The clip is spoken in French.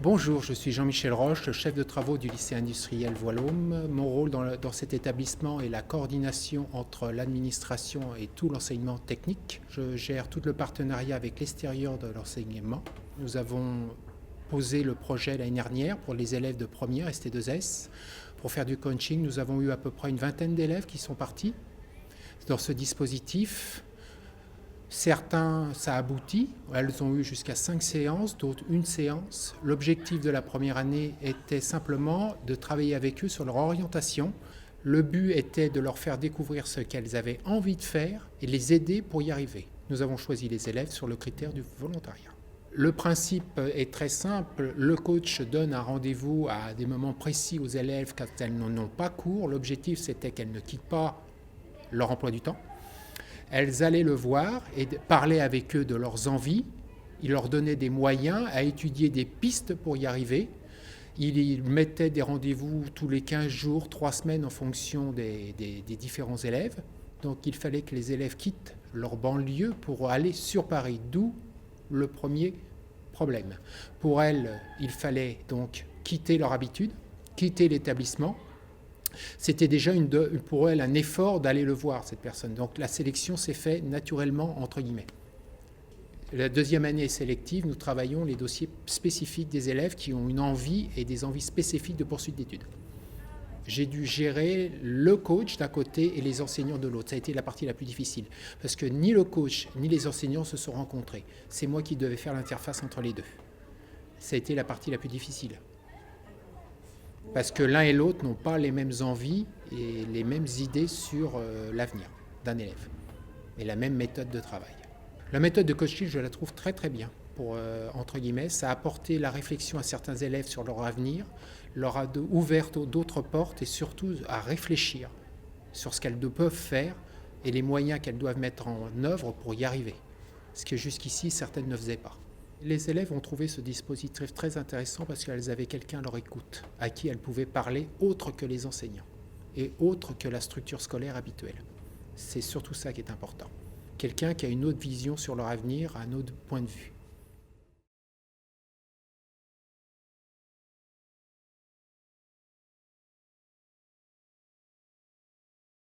Bonjour, je suis Jean-Michel Roche, le chef de travaux du lycée industriel Voilôme. Mon rôle dans cet établissement est la coordination entre l'administration et tout l'enseignement technique. Je gère tout le partenariat avec l'extérieur de l'enseignement. Nous avons posé le projet l'année dernière pour les élèves de première ST2S. Pour faire du coaching, nous avons eu à peu près une vingtaine d'élèves qui sont partis dans ce dispositif. Certains, ça aboutit. Elles ont eu jusqu'à 5 séances, d'autres une séance. L'objectif de la première année était simplement de travailler avec eux sur leur orientation. Le but était de leur faire découvrir ce qu'elles avaient envie de faire et les aider pour y arriver. Nous avons choisi les élèves sur le critère du volontariat. Le principe est très simple. Le coach donne un rendez-vous à des moments précis aux élèves quand elles n'en ont pas cours. L'objectif, c'était qu'elles ne quittent pas leur emploi du temps. Elles allaient le voir et parlaient avec eux de leurs envies. Il leur donnait des moyens à étudier des pistes pour y arriver. Il mettait des rendez-vous tous les 15 jours, 3 semaines en fonction des différents élèves. Donc il fallait que les élèves quittent leur banlieue pour aller sur Paris, d'où le premier problème. Pour elles, il fallait donc quitter leur habitude, quitter l'établissement. C'était déjà pour elle un effort d'aller le voir, cette personne. Donc la sélection s'est faite naturellement, entre guillemets. La deuxième année sélective, nous travaillons les dossiers spécifiques des élèves qui ont une envie et des envies spécifiques de poursuite d'études. J'ai dû gérer le coach d'un côté et les enseignants de l'autre. Ça a été la partie la plus difficile, parce que ni le coach ni les enseignants se sont rencontrés. C'est moi qui devais faire l'interface entre les deux. Ça a été la partie la plus difficile. Parce que l'un et l'autre n'ont pas les mêmes envies et les mêmes idées sur l'avenir d'un élève et la même méthode de travail. La méthode de coaching, je la trouve très très bien. Entre guillemets, ça a apporté la réflexion à certains élèves sur leur avenir, leur a ouvert d'autres portes et surtout à réfléchir sur ce qu'elles peuvent faire et les moyens qu'elles doivent mettre en œuvre pour y arriver. Ce que jusqu'ici, certaines ne faisaient pas. Les élèves ont trouvé ce dispositif très intéressant parce qu'elles avaient quelqu'un à leur écoute, à qui elles pouvaient parler autre que les enseignants et autre que la structure scolaire habituelle. C'est surtout ça qui est important. Quelqu'un qui a une autre vision sur leur avenir, un autre point de vue.